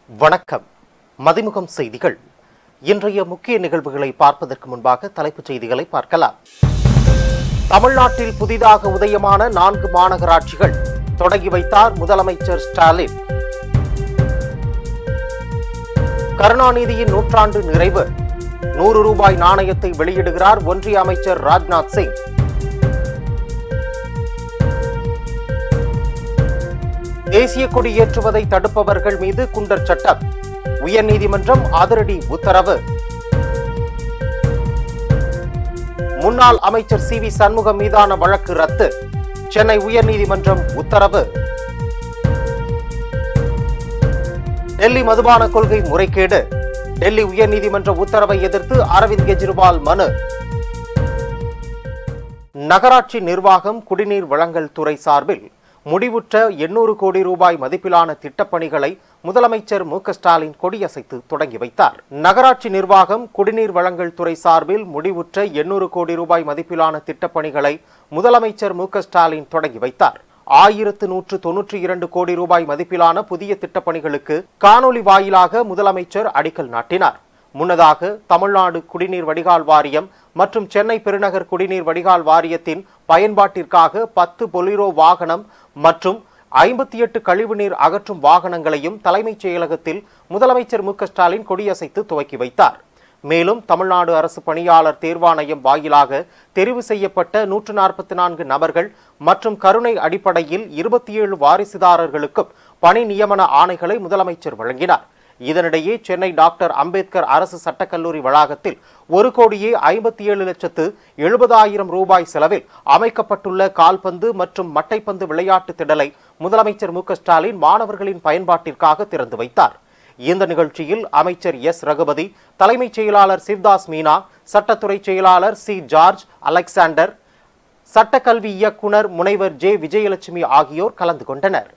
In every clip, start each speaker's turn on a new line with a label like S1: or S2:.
S1: வணக்கம். மதிமுகம் செய்திகள். இன்றைய முக்கிய நிகழ்வுகளை பார்ப்பதற்கு முன்பாக தலைப்புச் செய்திகளை பார்க்கலாம். தமிழ்நாட்டில் புதிதாக உதயமான 4 மாநகராட்சிகள் தொடங்கி வைத்தார் முதலமைச்சர் ஸ்டாலின். கருணாநிதியின் நூற்றாண்டு நிறைவு. 100 ரூபாய் நாணயத்தை வெளியிடுகிறார் ஒன்றிய அமைச்சர் ராஜ்நாத் சிங். தேசிய கொடி ஏற்றுவதை தடுப்பவர்கள் மீது குண்டர் சட்டம். உயர்நீதிமன்றம் அதிரடி உத்தரவு. முன்னாள் அமைச்சர் சி.வி. சண்முகம் மீதான வழக்கு ரத்து. சென்னை உயர்நீதிமன்றம் உத்தரவு. டெல்லி மதுபான கொள்கை முறைகேடு. டெல்லி உயர்நீதிமன்ற உத்தரவை எதிர்த்து அரவிந்த் கெஜ்ரிவால் மனு. நகராட்சி நிர்வாகம் குடிநீர் வழங்கல் துறை சார்பில் முடிவுற்ற 800 கோடி ரூபாய் மதிப்பிலான திட்டப்பணிகளை முதலமைச்சர் மு.க. ஸ்டாலின் கொடியசைத்து தொடங்கி வைத்தார். நகராட்சி நிர்வாகம் குடிநீர் வழங்கல் துறை சார்பில் முடிவுற்ற 800 கோடி ரூபாய் மதிப்பிலான திட்டப்பணிகளை முதலமைச்சர் மு.க. ஸ்டாலின் தொடங்கி வைத்தார். 1192 கோடி ரூபாய் மதிப்பிலான புதிய திட்டப்பணிகளுக்கு காணொலி வாயிலாக முதலமைச்சர் அடிக்கல் நாட்டினார். முன்னதாக தமிழ்நாடு குடிநீர் வடிகால் வாரியம் மற்றும் சென்னை பெருநகர் குடிநீர் வடிகால் வாரியத்தின் பயன்பாட்டிற்காக 10 பொலிரோ வாகனம் மற்றும் 58 கழிவுநீர் அகற்றும் வாகனங்களையும் தலைமைச் செயலகத்தில் முதலமைச்சர் மு.க. ஸ்டாலின் கொடியசைத்து துவக்கி வைத்தார். மேலும் தமிழ்நாடு அரசு பணியாளர் தேர்வாணையம் வாயிலாக தெரிவு செய்யப்பட்ட 144 நபர்கள் மற்றும் கருணை அடிப்படையில் 27 வாரிசுதாரர்களுக்கும் பணி நியமன ஆணைகளை முதலமைச்சர் வழங்கினார். இதனிடையே சென்னை டாக்டர் அம்பேத்கர் அரசு சட்டக்கல்லூரி வளாகத்தில் 1,57,70,000 ரூபாய் செலவில் அமைக்கப்பட்டுள்ள கால்பந்து மற்றும் மட்டைப்பந்து விளையாட்டு திடலை முதலமைச்சர் மு.க. ஸ்டாலின் மாணவர்களின் பயன்பாட்டிற்காக திறந்து வைத்தார். இந்த நிகழ்ச்சியில் அமைச்சர் எஸ். ரகுபதி, தலைமைச் செயலாளர் சிவ்தாஸ் மீனா, சட்டத்துறை செயலாளர் சி. ஜார்ஜ் அலெக்சாண்டர், சட்டக்கல்வி இயக்குனர் முனைவர் ஜே. விஜயலட்சுமி ஆகியோர் கலந்து கொண்டனர்.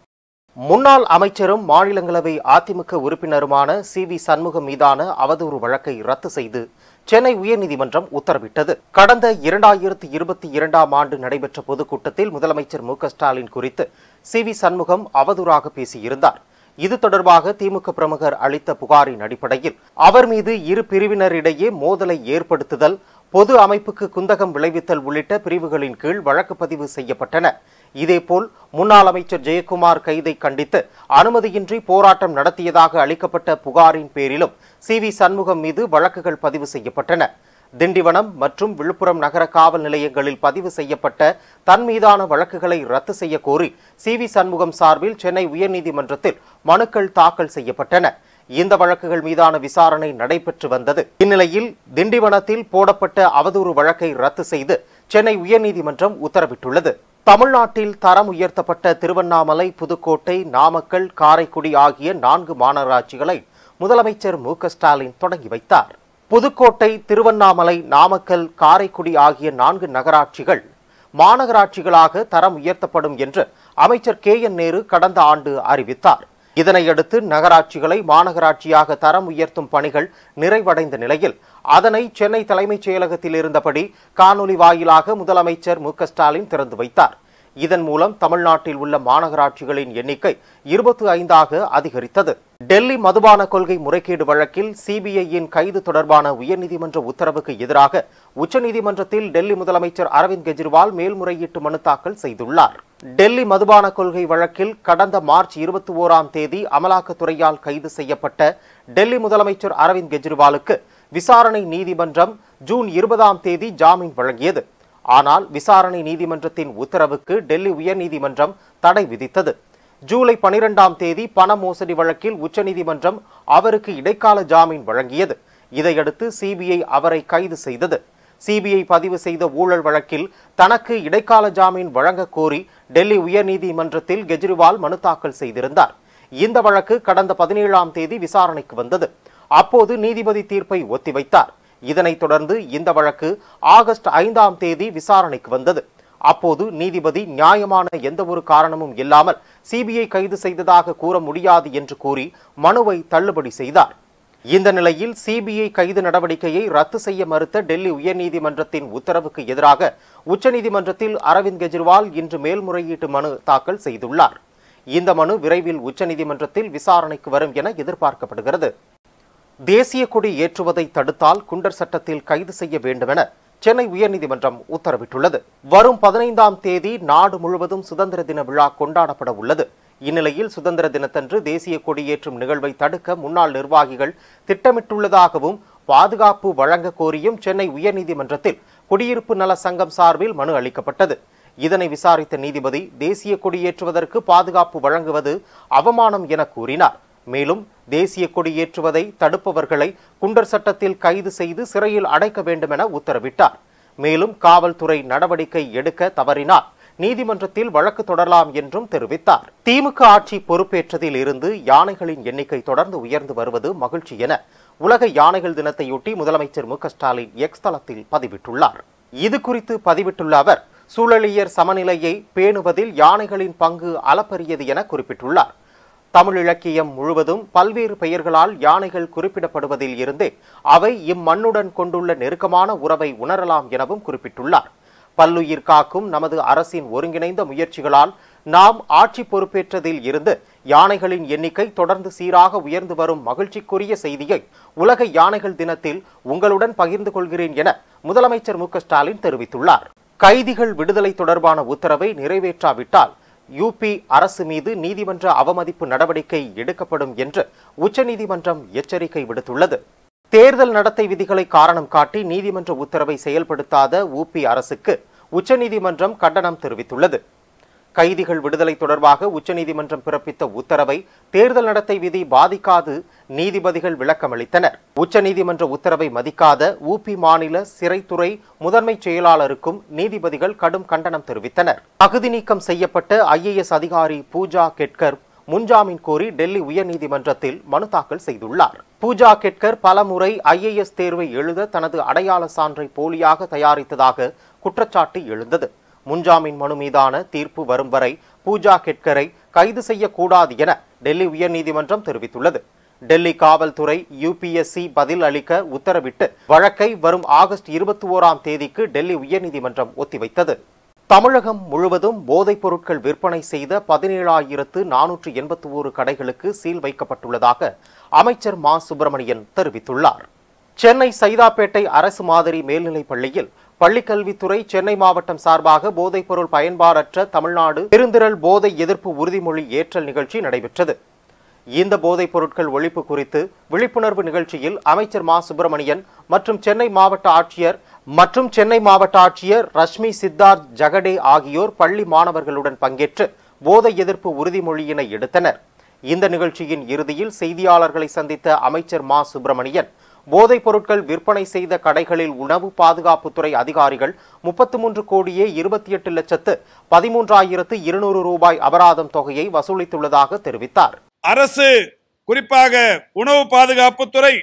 S1: முன்னாள் அமைச்சரும் மாநிலங்களவை அதிமுக உறுப்பினருமான சி.வி. சண்முகம் மீதான அவதூறு வழக்கை ரத்து செய்து சென்னை உயர்நீதிமன்றம் உத்தரவிட்டது. கடந்த 2022ஆம் ஆண்டு நடைபெற்ற பொதுக்கூட்டத்தில் முதலமைச்சர் மு.க. ஸ்டாலின் குறித்து சி.வி. சண்முகம் அவதூறாக பேசியிருந்தார். இது தொடர்பாக திமுக பிரமுகர் அளித்த புகாரின் அடிப்படையில் அவர் மீது இரு பிரிவினரிடையே மோதலை ஏற்படுத்துதல், பொது அமைப்புக்கு குந்தகம் விளைவித்தல் உள்ளிட்ட பிரிவுகளின் கீழ் வழக்கு பதிவு செய்யப்பட்டன. இதேபோல் முன்னாள் அமைச்சர் ஜெயக்குமார் கைதை கண்டித்து அனுமதியின்றி போராட்டம் நடத்தியதாக அளிக்கப்பட்ட புகாரின் பேரிலும் சி.வி. சண்முகம் மீது வழக்குகள் பதிவு செய்யப்பட்டன. திண்டிவனம் மற்றும் விழுப்புரம் நகர காவல் நிலையங்களில் பதிவு செய்யப்பட்ட தன் மீதான வழக்குகளை ரத்து செய்ய கோரி சி.வி. சண்முகம் சார்பில் சென்னை உயர்நீதிமன்றத்தில் மனுக்கள் தாக்கல் செய்யப்பட்டன. இந்த வழக்குகள் மீதான விசாரணை நடைபெற்று வந்தது. இந்நிலையில் திண்டிவனத்தில் போடப்பட்ட அவதூறு வழக்கை ரத்து செய்து சென்னை உயர்நீதிமன்றம் உத்தரவிட்டுள்ளது. தமிழ்நாட்டில் தரம் உயர்த்தப்பட்ட திருவண்ணாமலை, புதுக்கோட்டை, நாமக்கல், காரைக்குடி ஆகிய 4 மாநகராட்சிகளை முதலமைச்சர் மு.க. ஸ்டாலின் தொடங்கி வைத்தார். புதுக்கோட்டை, திருவண்ணாமலை, நாமக்கல், காரைக்குடி ஆகிய 4 நகராட்சிகள் மாநகராட்சிகளாக தரம் உயர்த்தப்படும் என்று அமைச்சர் கே.என். நேரு கடந்த ஆண்டு அறிவித்தார். இதனையடுத்து நகராட்சிகளை மாநகராட்சியாக தரம் உயர்த்தும் பணிகள் நிறைவடைந்த நிலையில் அதனை சென்னை தலைமைச் செயலகத்தில் இருந்தபடி காணொலி வாயிலாக முதலமைச்சர் மு.க. ஸ்டாலின் திறந்து வைத்தார். இதன் மூலம் தமிழ்நாட்டில் உள்ள மாநகராட்சிகளின் எண்ணிக்கை 25ஆக அதிகரித்தது. டெல்லி மதுபான கொள்கை முறைகேடு வழக்கில் சிபிஐயின் கைது தொடர்பான உயர்நீதிமன்ற உத்தரவுக்கு எதிராக உச்சநீதிமன்றத்தில் டெல்லி முதலமைச்சர் அரவிந்த் கெஜ்ரிவால் மேல்முறையீட்டு மனு தாக்கல் செய்துள்ளார். டெல்லி மதுபான கொள்கை வழக்கில் கடந்த மார்ச் 21ஆம் தேதி அமலாக்கத்துறையால் கைது செய்யப்பட்ட டெல்லி முதலமைச்சர் அரவிந்த் கெஜ்ரிவாலுக்கு விசாரணை நீதிமன்றம் ஜூன் 20ஆம் தேதி ஜாமீன் வழங்கியது. ஆனால் விசாரணை நீதிமன்றத்தின் உத்தரவுக்கு டெல்லி உயர்நீதிமன்றம் தடை விதித்தது. ஜூலை 12ஆம் தேதி பண மோசடி வழக்கில் உச்சநீதிமன்றம் அவருக்கு இடைக்கால ஜாமீன் வழங்கியது. இதையடுத்து சிபிஐ அவரை கைது செய்தது. சிபிஐ பதிவு செய்த ஊழல் வழக்கில் தனக்கு இடைக்கால ஜாமீன் வழங்க கோரி டெல்லி உயர்நீதிமன்றத்தில் கெஜ்ரிவால் மனு தாக்கல் செய்திருந்தார். இந்த வழக்கு கடந்த 17ஆம் தேதி விசாரணைக்கு வந்தது. அப்போது நீதிபதி தீர்ப்பை ஒத்திவைத்தார். இதனைத் தொடர்ந்து இந்த வழக்கு ஆகஸ்ட் 5ஆம் தேதி விசாரணைக்கு வந்தது. அப்போது நீதிபதி நியாயமான எந்த ஒரு காரணமும் இல்லாமல் சிபிஐ கைது செய்ததாக கூற முடியாது என்று கூறி மனுவை தள்ளுபடி செய்தார். இந்த நிலையில் சிபிஐ கைது நடவடிக்கையை ரத்து செய்ய மறுத்த டெல்லி உயர்நீதிமன்றத்தின் உத்தரவுக்கு எதிராக உச்சநீதிமன்றத்தில் அரவிந்த் கெஜ்ரிவால் இன்று மேல்முறையீட்டு மனு தாக்கல் செய்துள்ளார். இந்த மனு விரைவில் உச்சநீதிமன்றத்தில் விசாரணைக்கு வரும் என எதிர்பார்க்கப்படுகிறது. தேசிய கொடி ஏற்றுவதை தடுத்தால் குண்டர் சட்டத்தில் கைது செய்ய வேண்டும் என சென்னை உயர்நீதிமன்றம் உத்தரவிட்டுள்ளது. வரும் 15ஆம் தேதி நாடு முழுவதும் சுதந்திர தின விழா கொண்டாடப்பட உள்ளது. இந்நிலையில் சுதந்திர தினத்தன்று தேசிய கொடியேற்றும் நிகழ்வை தடுக்க முன்னாள் நிர்வாகிகள் திட்டமிட்டுள்ளதாகவும் பாதுகாப்பு வழங்க கோரியும் சென்னை உயர்நீதிமன்றத்தில் குடியிருப்பு நல சங்கம் சார்பில் மனு அளிக்கப்பட்டது. இதனை விசாரித்த நீதிபதி தேசிய கொடியேற்றுவதற்கு பாதுகாப்பு வழங்குவது அவமானம் என கூறினார். மேலும் தேசிய கொடியேற்றுவதை தடுப்பவர்களை குண்டர் சட்டத்தில் கைது செய்து சிறையில் அடைக்க வேண்டும் என உத்தரவிட்டார். மேலும் காவல்துறை நடவடிக்கை எடுக்க தவறினால் நீதிமன்றத்தில் வழக்கு தொடரலாம் என்றும் தெரிவித்தார். திமுக ஆட்சி பொறுப்பேற்றதில் இருந்து யானைகளின் எண்ணிக்கை தொடர்ந்து உயர்ந்து வருவது மகிழ்ச்சி என உலக யானைகள் தினத்தையொட்டி முதலமைச்சர் மு.க.ஸ்டாலின் எக்ஸ் தளத்தில் பதிவிட்டுள்ளார். இது குறித்து பதிவிட்டுள்ள அவர், சூழலியல் சமநிலையை பேணுவதில் யானைகளின் பங்கு அளப்பரியது என குறிப்பிட்டுள்ளார். தமிழ் இலக்கியம் முழுவதும் பல்வேறு பெயர்களால் யானைகள் குறிப்பிடப்படுவதில் இருந்தே அவை இம்மண்ணுடன் கொண்டுள்ள நெருக்கமான உறவை உணரலாம் எனவும் குறிப்பிட்டுள்ளார். பல்லுயிர் காக்கும் நமது அரசின் ஒருங்கிணைந்த முயற்சிகளால் நாம் ஆட்சி பொறுப்பேற்றதில் இருந்து யானைகளின் எண்ணிக்கை தொடர்ந்து சீராக உயர்ந்து வரும் மகிழ்ச்சிக்குரிய செய்தியை உலக யானைகள் தினத்தில் உங்களுடன் பகிர்ந்து கொள்கிறேன் என முதலமைச்சர் மு.க.ஸ்டாலின் தெரிவித்துள்ளார். கைதிகள் விடுதலை தொடர்பான உத்தரவை நிறைவேற்றாவிட்டால் யூபி அரசு மீது நீதிமன்ற அவமதிப்பு நடவடிக்கை எடுக்கப்படும் என்று உச்சநீதிமன்றம் எச்சரிக்கை விடுத்துள்ளது. தேர்தல் நடத்தை விதிகளை காரணம் காட்டி நீதிமன்ற உத்தரவை செயல்படுத்தாத யூபி அரசுக்கு உச்சநீதிமன்றம் கண்டனம் தெரிவித்துள்ளது. கைதிகள் விடுதலை தொடர்பாக உச்சநீதிமன்றம் பிறப்பித்த உத்தரவை தேர்தல் நடத்தை விதி பாதிக்காது நீதிபதிகள் விளக்கமளித்தனர். உச்சநீதிமன்ற உத்தரவை மதிக்காத யூபி மாநில சிறைத்துறை முதன்மை செயலாளருக்கும் நீதிபதிகள் கடும் கண்டனம் தெரிவித்தனர். தகுதி நீக்கம் செய்யப்பட்ட IAS அதிகாரி பூஜா கெட்கர் முன்ஜாமீன் கோரி டெல்லி உயர்நீதிமன்றத்தில் மனு தாக்கல் செய்துள்ளார். பூஜா கெட்கர் பலமுறை IAS தேர்வை எழுத தனது அடையாள சான்றை போலியாக தயாரித்ததாக குற்றச்சாட்டு எழுந்தது. முன்ஜாமீன் மனு மீதான தீர்ப்பு வரும் வரை பூஜா கெட்கரை கைது செய்யக்கூடாது என டெல்லி உயர்நீதிமன்றம் தெரிவித்துள்ளது. டெல்லி காவல்துறை UPSC பதில் அளிக்க உத்தரவிட்டு வழக்கை வரும் ஆகஸ்ட் 21ஆம் தேதிக்கு டெல்லி உயர்நீதிமன்றம் ஒத்திவைத்தது. தமிழகம் முழுவதும் போதைப் பொருட்கள் விற்பனை செய்த 17,481 கடைகளுக்கு சீல் வைக்கப்பட்டுள்ளதாக அமைச்சர் மா. சுப்பிரமணியன் தெரிவித்துள்ளார். சென்னை சைதாப்பேட்டை அரசு மாதிரி மேல்நிலைப் பள்ளியில் பள்ளிக்கல்வித்துறை சென்னை மாவட்டம் சார்பாக போதைப் பொருள் பயன்பாடற்ற தமிழ்நாடு பெருந்திரள் போதை எதிர்ப்பு உறுதிமொழி ஏற்றல் நிகழ்ச்சி நடைபெற்றது. இந்த போதைப் பொருட்கள் ஒழிப்பு குறித்து விழிப்புணர்வு நிகழ்ச்சியில் அமைச்சர் மா. சுப்பிரமணியன் மற்றும் சென்னை மாவட்ட ஆட்சியர் ரஷ்மி சித்தார்த் ஜகடே ஆகியோர் பள்ளி மாணவர்களுடன் பங்கேற்று போதை எதிர்ப்பு உறுதிமொழியினை எடுத்தனர். இந்த நிகழ்ச்சியின் இறுதியில் செய்தியாளர்களை சந்தித்த அமைச்சர் மா. சுப்பிரமணியன், போதைப் பொருட்கள் விற்பனை செய்த கடைகளில் உணவு பாதுகாப்புத்துறை அதிகாரிகள் 33,28,13,200 ரூபாய் அபராதம் தொகையை வசூலித்துள்ளதாக தெரிவித்தார்.
S2: அரசு குறிப்பாக உணவு பாதுகாப்புத்துறை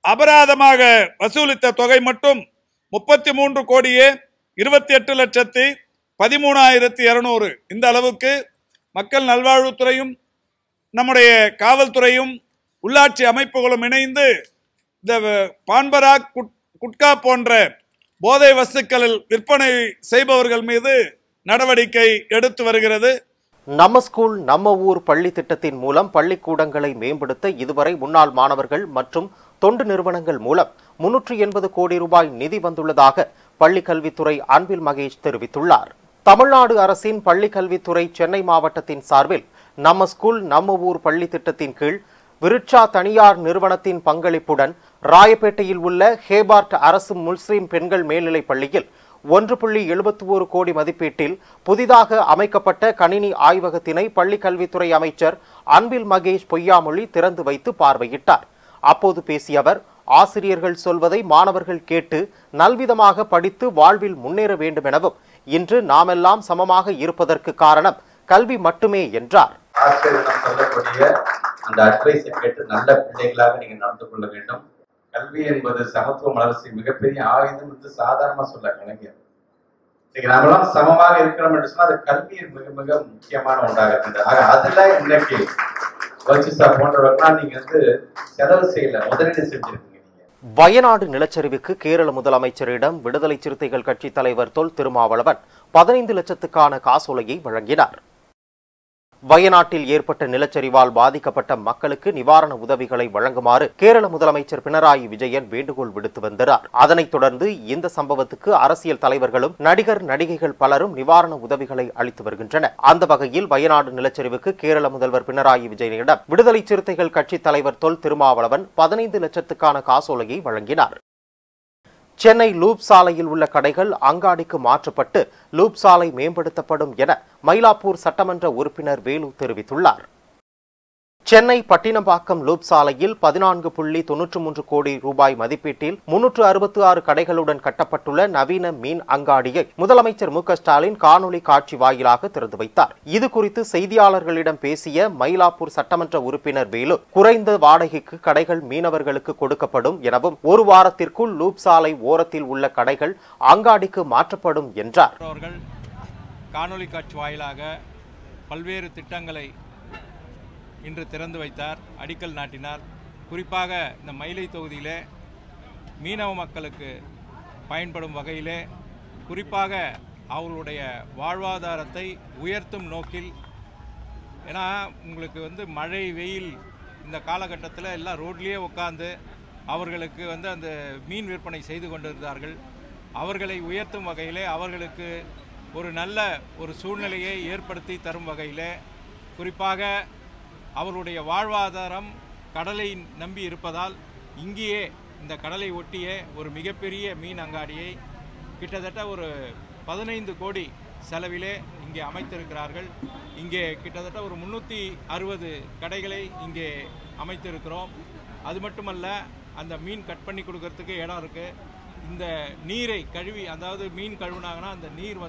S2: அபராதமாக வசூலித்த தொகை மட்டும் 33,28,13,200. இந்த அளவுக்கு மக்கள் நல்வாழ்வுத்துறையும் நம்முடைய காவல்துறையும் உள்ளாட்சி அமைப்புகளும் இணைந்து இந்த பான்பராக் குட்கா போன்ற போதை வஸ்துக்களில் விற்பனை செய்பவர்கள் மீது நடவடிக்கை எடுத்து வருகிறது.
S1: நம்ம ஸ்கூல் நம்ம ஊர் பள்ளி திட்டத்தின் மூலம் பள்ளிக்கூடங்களை மேம்படுத்த இதுவரை முன்னாள் மாணவர்கள் மற்றும் தொண்டு நிறுவனங்கள் மூலம் 380 கோடி ரூபாய் நிதி வந்துள்ளதாக பள்ளிக்கல்வித்துறை அன்பில் மகேஷ் தெரிவித்துள்ளார். தமிழ்நாடு அரசின் பள்ளிக்கல்வித்துறை சென்னை மாவட்டத்தின் சார்பில் நம்ம ஸ்கூல் நம்ம ஊர் பள்ளி திட்டத்தின் கீழ் விருட்சா தனியார் நிறுவனத்தின் பங்களிப்புடன் ராயப்பேட்டையில் உள்ள ஹேபார்ட் அரசு முஸ்லிம் பெண்கள் மேல்நிலைப் பள்ளியில் 1.71 கோடி மதிப்பீட்டில் புதிதாக அமைக்கப்பட்ட கணினி ஆய்வகத்தினை பள்ளி கல்வித்துறை அமைச்சர் அன்பில் மகேஷ் பொய்யாமொழி திறந்து வைத்து பார்வையிட்டார். அப்போது பேசிய அவர், ஆசிரியர்கள் சொல்வதை மாணவர்கள் கேட்டு நல்விதமாக படித்து வாழ்வில் முன்னேற வேண்டும் எனவும், இன்று நாமெல்லாம் சமமாக இருப்பதற்கு காரணம் கல்வி மட்டுமே என்றார்.
S3: அந்த அட்வைஸை கேட்டு நல்ல பிள்ளைகளாக நீங்க நடந்து கொள்ள வேண்டும். கல்வி என்பது சமத்துவ வளர்ச்சி மிகப்பெரிய ஆயுதம் என்று சாதாரணமா சொல்ல கலைஞர். இன்னைக்கு நாமெல்லாம் சமமாக இருக்கிறோம் என்று சொன்னா அது கல்வி மிக மிக முக்கியமான ஒன்றாக இருக்கின்றது. ஆக அதுல இன்னைக்கு வச்சிசா போன்றவர்களாம் நீங்க செலவு செய்யல, முதலீடு செஞ்சிருக்கீங்க.
S1: வயநாடு நிலச்சரிவுக்கு கேரள முதலமைச்சரிடம் விடுதலை சிறுத்தைகள் கட்சி தலைவர் தொல் திருமாவளவன் 15 லட்சத்துக்கான காசோலையை வழங்கினார். வயநாட்டில் ஏற்பட்ட நிலச்சரிவால் பாதிக்கப்பட்ட மக்களுக்கு நிவாரண உதவிகளை வழங்குமாறு கேரள முதலமைச்சர் பினராயி விஜயன் வேண்டுகோள் விடுத்து வந்தார். அதனைத் தொடர்ந்து இந்த சம்பவத்துக்கு அரசியல் தலைவர்களும் நடிகர் நடிகைகள் பலரும் நிவாரண உதவிகளை அளித்து வருகின்றனர். அந்த வகையில் வயநாடு நிலச்சரிவுக்கு கேரள முதல்வர் பினராயி விஜயனிடம் விடுதலை சிறுத்தைகள் கட்சித் தலைவர் தொல் திருமாவளவன் 15 லட்சத்துக்கான காசோலையை வழங்கினார். சென்னை லூப் சாலையில் உள்ள கடைகள் அங்காடிக்கு மாற்றப்பட்டு லூப் சாலை மேம்படுத்தப்படும் என மயிலாப்பூர் சட்டமன்ற உறுப்பினர் வேலு தெரிவித்துள்ளார். சென்னை பட்டினப்பாக்கம் லூப் சாலையில் 14.93 கோடி ரூபாய் மதிப்பீட்டில் 366 கடைகளுடன் கட்டப்பட்டுள்ள நவீன மீன் அங்காடியை முதலமைச்சர் மு.க.ஸ்டாலின் காணொலி காட்சி வாயிலாக திறந்து வைத்தார். இதுகுறித்து செய்தியாளர்களிடம் பேசிய மயிலாப்பூர் சட்டமன்ற உறுப்பினர் வேலு, குறைந்த வாடகைக்கு கடைகள் மீனவர்களுக்கு கொடுக்கப்படும் எனவும் 1 வாரத்திற்குள் லூப் சாலை ஓரத்தில் உள்ள கடைகள் அங்காடிக்கு மாற்றப்படும் என்றார்.
S4: காணொலி காட்சி வாயிலாக பல்வேறு திட்டங்களை இன்று திறந்து வைத்தார், அடிக்கல் நாட்டினார். குறிப்பாக இந்த மயிலை தொகுதியிலே மீனவ மக்களுக்கு பயன்படும் வகையிலே, குறிப்பாக அவர்களுடைய வாழ்வாதாரத்தை உயர்த்தும் நோக்கில், ஏன்னா உங்களுக்கு மழை வெயில் இந்த காலகட்டத்தில் எல்லாம் ரோட்லேயே உட்காந்து அவர்களுக்கு அந்த மீன் விற்பனை செய்து கொண்டிருந்தார்கள். அவர்களை உயர்த்தும் வகையிலே, அவர்களுக்கு ஒரு நல்ல ஒரு சூழ்நிலையை ஏற்படுத்தி தரும் வகையிலே, குறிப்பாக அவருடைய வாழ்வாதாரம் கடலை நம்பி இருப்பதால் இங்கேயே இந்த கடலை ஒட்டிய ஒரு மிகப்பெரிய மீன் அங்காடியை கிட்டத்தட்ட ஒரு 15 கோடி செலவிலே இங்கே அமைத்திருக்கிறார்கள். இங்கே கிட்டத்தட்ட ஒரு 360 கடைகளை இங்கே அமைத்திருக்கிறோம். அது மட்டுமல்ல, அந்த மீன் கட் பண்ணி கொடுக்கறதுக்கு இடம் இருக்குது. இந்த நீரை கழுவி, அதாவது மீன் கழுவுனாங்கன்னா அந்த நீர்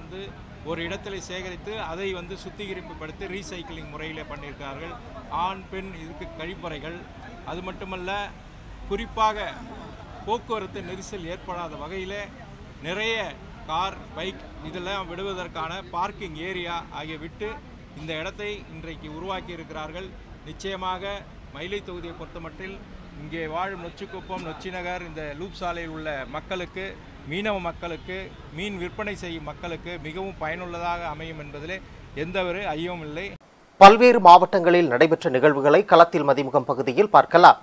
S4: ஒரு இடத்துல சேகரித்து அதை சுத்திகரிப்புப்படுத்தி ரீசைக்கிளிங் முறையில் பண்ணியிருக்கிறார்கள். ஆண் பெண் இதுக்கு கழிப்பறைகள். அது மட்டுமல்ல, குறிப்பாக போக்குவரத்து நெரிசல் ஏற்படாத வகையில் நிறைய கார், பைக் இதெல்லாம் விடுவதற்கான பார்க்கிங் ஏரியா ஆகிய விட்டு இந்த இடத்தை இன்றைக்கு உருவாக்கி இருக்கிறார்கள். நிச்சயமாக மயிலை தொகுதியை பொறுத்தமட்டில் இங்கே வாழும் நொச்சிக்குப்பம், நொச்சிநகர், இந்த லூப் சாலையில் உள்ள மக்களுக்கு, மீனவ மக்களுக்கு, மீன் விற்பனை செய்யும் மக்களுக்கு மிகவும் பயனுள்ளதாக அமையும் என்பதிலே எந்தவொரு ஐயமும் இல்லை.
S1: பல்வேறு மாவட்டங்களில் நடைபெற்ற நிகழ்வுகளை களத்தில் மதிமுகம் பகுதியில் பார்க்கலாம்.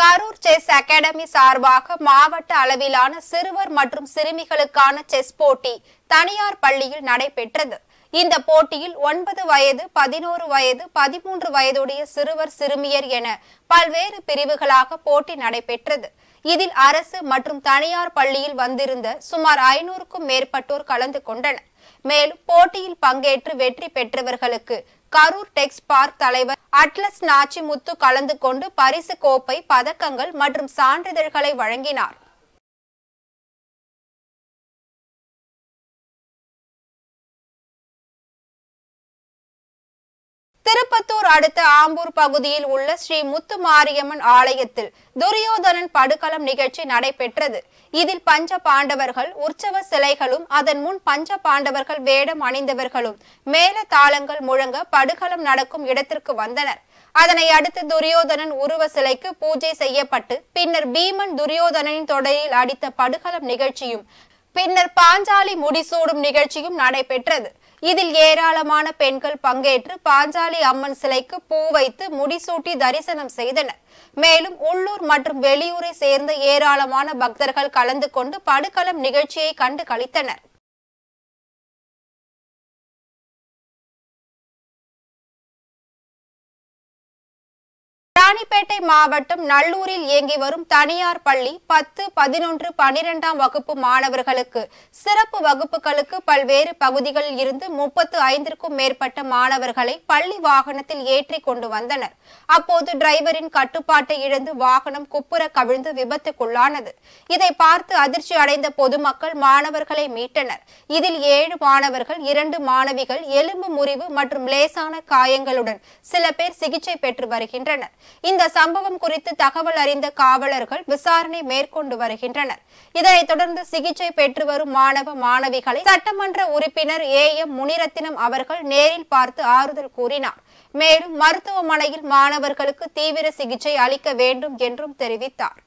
S5: கரூர் செஸ் அகாடமி சார்பாக மாவட்ட அளவிலான சிறுவர் மற்றும் சிறுமிகளுக்கான செஸ் போட்டி தனியார் பள்ளியில் நடைபெற்றது. இந்த போட்டியில் 9 வயது, 11 வயது, 13 வயதுடைய சிறுவர் சிறுமியர் என பல்வேறு பிரிவுகளாக போட்டி நடைபெற்றது. இதில் அரசு மற்றும் தனியார் பள்ளியில் வந்திருந்த சுமார் 500க்கும் மேற்பட்டோர் கலந்து கொண்டனர். மேலும் போட்டியில் பங்கேற்று வெற்றி பெற்றவர்களுக்கு கரூர் டெக்ஸ் பார்க் தலைவர் அட்லஸ் நாச்சி முத்து கலந்து கொண்டு பரிசு கோப்பை, பதக்கங்கள் மற்றும் சான்றிதழ்களை வழங்கினார். திருப்பத்தூர் அடுத்த ஆம்பூர் பகுதியில் உள்ள ஸ்ரீ முத்து மாரியம்மன் ஆலயத்தில் துரியோதனன் படுகளம் நிகழ்ச்சி நடைபெற்றது. இதில் பஞ்ச பாண்டவர்கள் உற்சவ சிலைகளும் அதன் முன் பஞ்ச பாண்டவர்கள் வேடம் அணிந்தவர்களும் மேல தாளங்கள் முழங்க படுகளம் நடக்கும் இடத்திற்கு வந்தனர். அதனை அடுத்து துரியோதனன் உருவ சிலைக்கு பூஜை செய்யப்பட்டு பின்னர் பீமன் துரியோதனனின் தொடரில் அடித்த படுகளம் நிகழ்ச்சியும் பின்னர் பாஞ்சாலி முடிசூடும் நிகழ்ச்சியும் நடைபெற்றது. இதில் ஏராளமான பெண்கள் பங்கேற்று பாஞ்சாலி அம்மன் சிலைக்கு பூ வைத்து முடிசூட்டி தரிசனம் செய்தனர். மேலும் உள்ளூர் மற்றும் வெளியூரை சேர்ந்த ஏராளமான பக்தர்கள் கலந்து கொண்டு படுகளம் நிகழ்ச்சியை கண்டு களித்தனர். ராணிப்பேட்டை மாவட்டம் நல்லூரில் இயங்கி வரும் தனியார் பள்ளி 10, 11, 12ஆம் வகுப்பு மாணவர்களுக்கு சிறப்பு வகுப்புகளுக்கு பல்வேறு பகுதிகளில் இருந்து 35க்கும் மேற்பட்ட மாணவர்களை பள்ளி வாகனத்தில் ஏற்றி கொண்டு வந்தனர். அப்போது டிரைவரின் கட்டுப்பாட்டை இழந்து வாகனம் குப்புற கவிழ்ந்து விபத்துக்குள்ளானது. இதை பார்த்து அதிர்ச்சி அடைந்த பொதுமக்கள் மாணவர்களை மீட்டனர். இதில் 7 மாணவர்கள், 2 மாணவிகள் எலும்பு முறிவு மற்றும் லேசான காயங்களுடன் சில பேர் சிகிச்சை பெற்று வருகின்றனர். இந்த சம்பவம் குறித்து தகவல் அறிந்த காவலர்கள் விசாரணை மேற்கொண்டு வருகின்றனர். இதனைத் தொடர்ந்து சிகிச்சை பெற்று வரும் மாணவ மாணவிகளை சட்டமன்ற உறுப்பினர் AM முனிரத்தினம் அவர்கள் நேரில் பார்த்து ஆறுதல் கூறினார். மேலும் மருத்துவமனையில் மாணவர்களுக்கு தீவிர சிகிச்சை அளிக்க வேண்டும் என்றும் தெரிவித்தார்.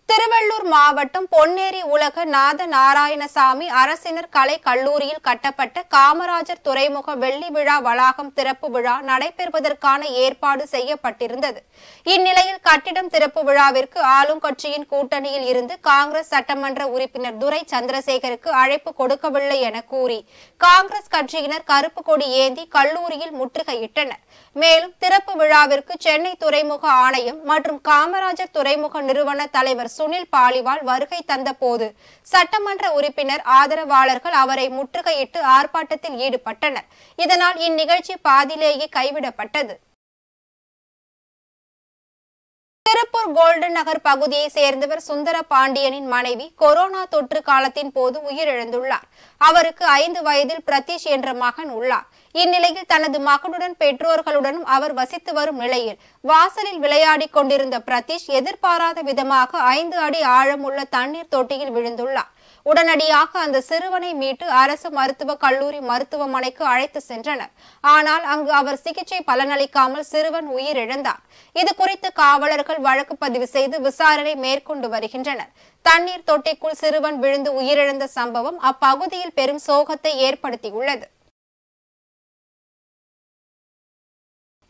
S5: திருவள்ளூர் மாவட்டம் பொன்னேரி உலக நாத நாராயணசாமி அரசினர் கலை கல்லூரியில் கட்டப்பட்ட காமராஜர் துறைமுக வெள்ளி விழா வளாகம் திறப்பு விழா நடைபெறுவதற்கான ஏற்பாடு செய்யப்பட்டிருந்தது. இந்நிலையில் கட்டிடம் திறப்பு விழாவிற்கு ஆளும் கட்சியின் கூட்டணியில் இருந்து காங்கிரஸ் சட்டமன்ற உறுப்பினர் துரை சந்திரசேகருக்கு அழைப்பு கொடுக்கவில்லை என கூறி காங்கிரஸ் கட்சியினர் கருப்பு கொடி ஏந்தி கல்லூரியில் முற்றுகையிட்டனர். மேலும் திறப்பு விழாவிற்கு சென்னை துறைமுக ஆணையம் மற்றும் காமராஜர் துறைமுக நிறுவன தலைவர் சுனில் பாலிவால் வருகை தந்த போது சட்டமன்ற உறுப்பினர் ஆதரவாளர்கள் அவரை முற்றுகையிட்டு ஆர்ப்பாட்டத்தில் ஈடுபட்டனர். இதனால் இந்நிகழ்ச்சி பாதியிலேயே கைவிடப்பட்டது. திருப்பூர் கோல்டன் நகர் பகுதியை சேர்ந்தவர் சுந்தர பாண்டியனின் மனைவி கொரோனா தொற்று காலத்தின் போது உயிரிழந்துள்ளார். அவருக்கு 5 வயதில் பிரதீஷ் என்ற மகன் உள்ளார். இந்நிலையில் தனது மகனுடன் பெற்றோர்களுடனும் அவர் வசித்து வரும் நிலையில் வாசலில் விளையாடி கொண்டிருந்த பிரதீஷ் எதிர்பாராத விதமாக 5 அடி ஆழமுள்ள தண்ணீர் தொட்டியில் விழுந்துள்ளார். உடனடியாக அந்த சிறுவனை மீட்டு அரசு மருத்துவக் கல்லூரி மருத்துவமனைக்கு அழைத்து சென்றனர். ஆனால் அங்கு அவர் சிகிச்சை பலனளிக்காமல் சிறுவன் உயிரிழந்தார். இது குறித்து காவலர்கள் வழக்கு பதிவு செய்து விசாரணை மேற்கொண்டு வருகின்றனர். தண்ணீர் தொட்டிக்குள் சிறுவன் விழுந்து உயிரிழந்த சம்பவம் அப்பகுதியில் பெரும் சோகத்தை ஏற்படுத்தியுள்ளது.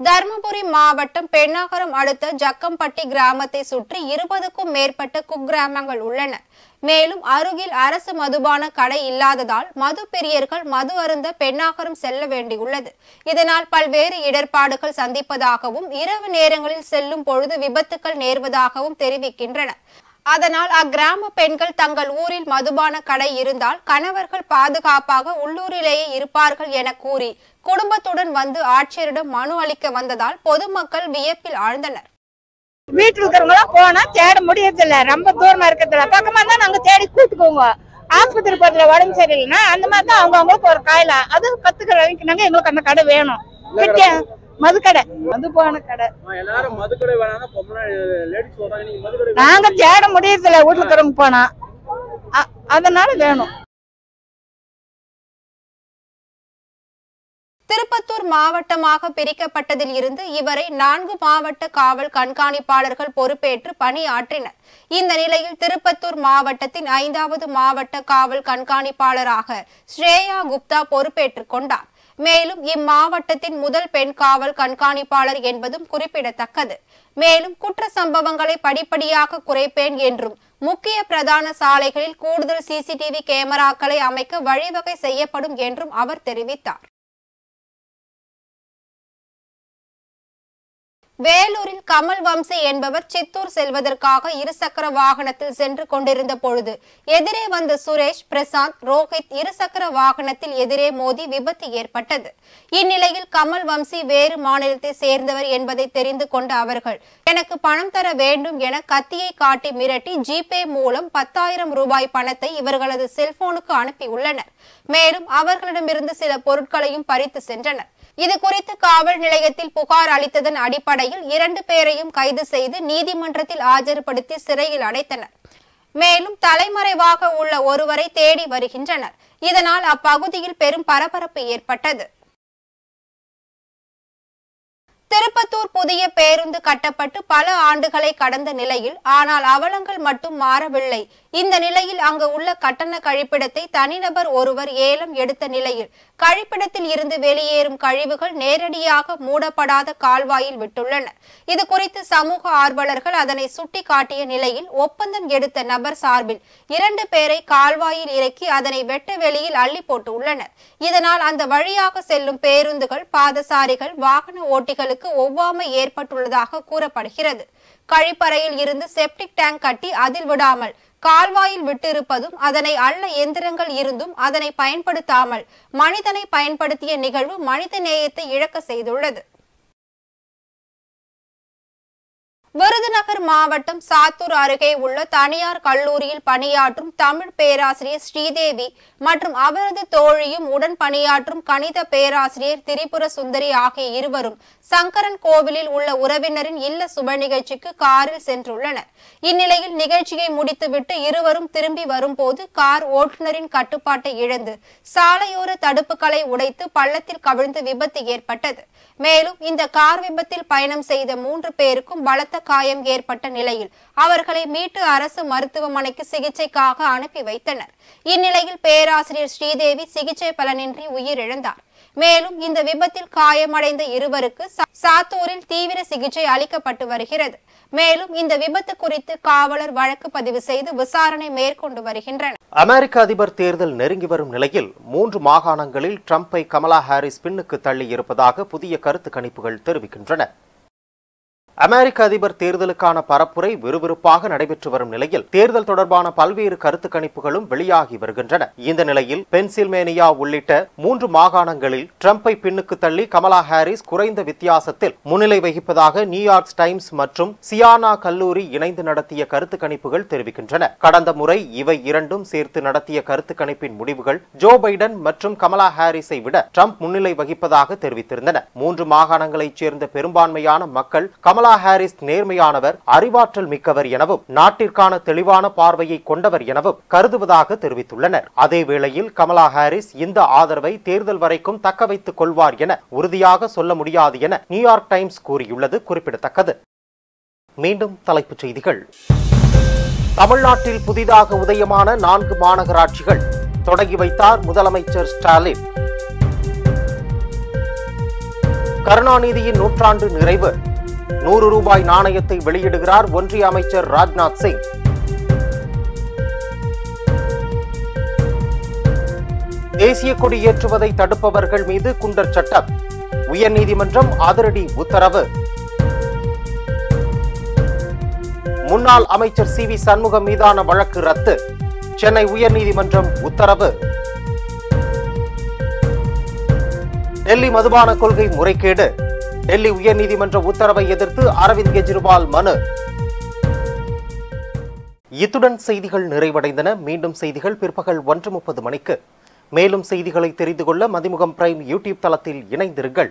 S5: தர்மபுரி மாவட்டம் பெண்ணாகரம் அடுத்த ஜக்கம்பட்டி கிராமத்தை சுற்றி 20க்கும் மேற்பட்ட குக்கிராமங்கள் உள்ளன. மேலும் அருகில் அரசு மதுபான கடை இல்லாததால் மது பிரியர்கள் மது அருந்த பெண்ணாகரம் செல்ல வேண்டியுள்ளது. இதனால் பல்வேறு இடர்பாடுகள் சந்திப்பதாகவும் இரவு நேரங்களில் செல்லும் பொழுது விபத்துக்கள் நேர்வதாகவும் தெரிவிக்கின்றனர். அதனால் அக்கிராம பெண்கள் தங்கள் ஊரில் மதுபான கடை இருந்தால் கணவர்கள் பாதுகாப்பாக உள்ளூரிலேயே இருப்பார்கள் என கூறி குடும்பத்துடன் வந்து ஆட்சியரிடம் மனு அளிக்க வந்ததால் பொதுமக்கள் வியப்பில் ஆழ்ந்தனர்.
S6: வீட்டுல இருக்கிறவங்க போனா தேட முடியறதில்ல, ரொம்ப தூரமா இருக்கிறதுல பக்கமா தான் நாங்க தேடி கூட்டுக்குவோங்க. ஆஸ்பத்திரி போறதுல உடம்பு சரியில்லைன்னா அந்த மாதிரி தான் அவங்களுக்கு ஒரு காயில அது 10 கடை வாங்கினாங்க. எங்களுக்கு அந்த கடை வேணும். மதுக்கடை மதுபான கடை நாங்க தேட முடியறதில்ல வீட்டுல இருக்கிறவங்க போனா, அதனால வேணும்.
S5: திருப்பத்தூர் மாவட்டமாக பிரிக்கப்பட்டதில் இருந்து இவரை 4 மாவட்ட காவல் கண்காணிப்பாளர்கள் பொறுப்பேற்று பணியாற்றினர். இந்த நிலையில் திருப்பத்தூர் மாவட்டத்தின் 5வது மாவட்ட காவல் கண்காணிப்பாளராக ஸ்ரேயா குப்தா பொறுப்பேற்றுக் கொண்டார். மேலும் இம்மாவட்டத்தின் முதல் பெண் காவல் கண்காணிப்பாளர் என்பதும் குறிப்பிடத்தக்கது. மேலும் குற்ற சம்பவங்களை படிப்படியாக குறைப்பேன் என்றும் முக்கிய பிரதான சாலைகளில் கூடுதல் CCTV கேமராக்களை அமைக்க வழிவகை செய்யப்படும் என்றும் அவர் தெரிவித்தார். வேலூரில் கமல் வம்சி என்பவர் சித்தூர் செல்வதற்காக 2 சக்கர வாகனத்தில் சென்று கொண்டிருந்த பொழுது எதிரே வந்த சுரேஷ், பிரசாந்த், ரோஹித் 2 சக்கர வாகனத்தில் எதிரே மோதி விபத்து ஏற்பட்டது. இந்நிலையில் கமல் வம்சி வேறு மாநிலத்தை சேர்ந்தவர் என்பதை தெரிந்து கொண்ட அவர்கள் எனக்கு பணம் தர வேண்டும் என கத்தியை காட்டி மிரட்டி ஜிபே மூலம் 10,000 ரூபாய் பணத்தை இவர்களது செல்போனுக்கு அனுப்பியுள்ளனர். மேலும் அவர்களிடமிருந்து சில பொருட்களையும் பறித்து சென்றனர். இது குறித்து காவல் நிலையத்தில் புகார் அளித்ததன் அடிப்படையில் 2 பேரையும் கைது செய்து நீதிமன்றத்தில் ஆஜர்படுத்தி சிறையில் அடைத்தனர். மேலும் தலைமறைவாக உள்ள ஒருவரை தேடி வருகின்றனர். இதனால் அப்பகுதியில் பெரும் பரபரப்பு ஏற்பட்டது. திருப்பத்தூர் புதிய பேருந்து கட்டப்பட்டு பல ஆண்டுகளை கடந்த நிலையில் ஆனால் அவலங்கள் மட்டும் மாறவில்லை. இந்த நிலையில் அங்கு உள்ள கட்டண கழிப்பிடத்தை தனிநபர் ஒருவர் ஏலம் எடுத்த நிலையில் கழிப்பிடத்தில் இருந்து வெளியேறும் கழிவுகள் நேரடியாக மூடப்படாத கால்வாயில் விட்டுள்ளனர். இது குறித்து சமூக ஆர்வலர்கள் அதனை சுட்டி காட்டிய நிலையில் ஒப்பந்தம் எடுத்த நபர் சார்பில் 2 பேரை கால்வாயில் இறக்கி அதனை வெட்ட வெளியில் அள்ளி போட்டு உள்ளனர். இதனால் அந்த வழியாக செல்லும் பேருந்துகள், பாதசாரிகள், வாகன ஓட்டிகளுக்கு ஒவ்வாமை ஏற்பட்டுள்ளதாக கூறப்படுகிறது. கழிப்பறையில் இருந்து செப்டிக் டேங்க் கட்டி அதில் விடாமல் கால்வாயில் விட்டிருப்பதும், அதனை அள்ள எந்திரங்கள் இருந்தும் அதனை பயன்படுத்தாமல் மனிதனை பயன்படுத்திய நிகழ்வு மனித நேயத்தை இழக்க செய்துள்ளது. விருதுநகர் மாவட்டம் சாத்தூர் அருகே உள்ள தனியார் கல்லூரியில் பணியாற்றும் தமிழ் பேராசிரியர் ஸ்ரீதேவி மற்றும் அவரது தோழியும் உடன் பணியாற்றும் கணித பேராசிரியர் திரிபுர சுந்தரி ஆகிய இருவரும் சங்கரன் கோவிலில் உள்ள உறவினரின் இல்ல சுப நிகழ்ச்சிக்கு காரில் சென்றுள்ளனர். இந்நிலையில் நிகழ்ச்சியை முடித்துவிட்டு இருவரும் திரும்பி வரும்போது கார் ஓட்டுநரின் கட்டுப்பாட்டை இழந்து சாலையோர தடுப்புகளை உடைத்து பள்ளத்தில் கவிழ்ந்து விபத்து ஏற்பட்டது. மேலும் இந்த கார் விபத்தில் பயணம் செய்த 3 பேருக்கும் பலத்த காயம் ஏற்பட்ட நிலையில் அவர்களை மீட்டு அரசு மருத்துவமனைக்கு சிகிச்சைக்காக அனுப்பி வைத்தனர். இந்நிலையில் பேராசிரியர் ஸ்ரீதேவி சிகிச்சை பலனின்றி உயிரிழந்தார். மேலும் இந்த விபத்தில் காயமடைந்த இருவருக்கு சாத்தூரில் தீவிர சிகிச்சை அளிக்கப்பட்டு வருகிறது. மேலும் இந்த விபத்து குறித்து காவலர் வழக்கு பதிவு செய்து விசாரணை மேற்கொண்டு வருகின்றனர்.
S1: அமெரிக்க அதிபர் தேர்தல் நெருங்கி வரும் நிலையில் 3 மாகாணங்களில் ட்ரம்பை கமலா ஹாரிஸ் பின்னுக்கு தள்ளி இருப்பதாக புதிய கருத்து கணிப்புகள் தெரிவிக்கின்றன. அமெரிக்க அதிபர் தேர்தலுக்கான பரப்புரை விறுவிறுப்பாக நடைபெற்று வரும் நிலையில் தேர்தல் தொடர்பான பல்வேறு கருத்து கணிப்புகளும் வெளியாகி வருகின்றன. இந்த நிலையில் பென்சில்வேனியா உள்ளிட்ட 3 மாகாணங்களில் ட்ரம்பை பின்னுக்கு தள்ளி கமலா ஹாரிஸ் குறைந்த வித்தியாசத்தில் முன்னிலை வகிப்பதாக நியூயார்க் டைம்ஸ் மற்றும் சியானா கல்லூரி இணைந்து நடத்திய கருத்து கணிப்புகள் தெரிவிக்கின்றன. கடந்த முறை இவை இரண்டும் சேர்த்து நடத்திய கருத்து கணிப்பின் முடிவுகள் ஜோ பைடன் மற்றும் கமலா ஹாரிஸை விட ட்ரம்ப் முன்னிலை வகிப்பதாக தெரிவித்திருந்தன. 3 மாகாணங்களைச் சேர்ந்த பெரும்பான்மையான மக்கள் கமலா ஹாரிஸ் நேர்மையானவர், அறிவாற்றல் மிக்கவர் எனவும் நாட்டிற்கான தெளிவான பார்வையை கொண்டவர் எனவும் கருதுவதாக தெரிவித்துள்ளனர். அதேவேளையில் கமலா ஹாரிஸ் இந்த ஆதரவை தேர்தல் வரைக்கும் தக்க வைத்துக் கொள்வார் என உறுதியாக சொல்ல முடியாது என நியூயார்க் டைம்ஸ் கூறியுள்ளது குறிப்பிடத்தக்கது. மீண்டும் தலைப்புச் செய்திகள். தமிழ்நாட்டில் புதிதாக உதயமான 4 மாநகராட்சிகள் தொடங்கி வைத்தார் முதலமைச்சர் ஸ்டாலின். கருணாநிதியின் நூற்றாண்டு நிறைவு, 100 ரூபாய் நாணயத்தை வெளியிடுகிறார் ஒன்றிய அமைச்சர் ராஜ்நாத் சிங். தேசிய கொடி ஏற்றுவதை தடுப்பவர்கள் மீது குண்டர் சட்டம், உயர்நீதிமன்றம் அதிரடி உத்தரவு. முன்னாள் அமைச்சர் சி.வி. சண்முகம் மீதான வழக்கு ரத்து, சென்னை உயர்நீதிமன்றம் உத்தரவு. டெல்லி மதுபான கொள்கை முறைகேடு, டெல்லி உயர்நீதிமன்ற உத்தரவை எதிர்த்து அரவிந்த் கெஜ்ரிவால் மனு. இத்துடன் செய்திகள் நிறைவடைந்தன. மீண்டும் செய்திகள் பிற்பகல் 1:30 மணிக்கு. மேலும் செய்திகளை தெரிந்து கொள்ள மதிமுகம் பிரைம் யூடியூப் தளத்தில் இணைந்திருங்கள்.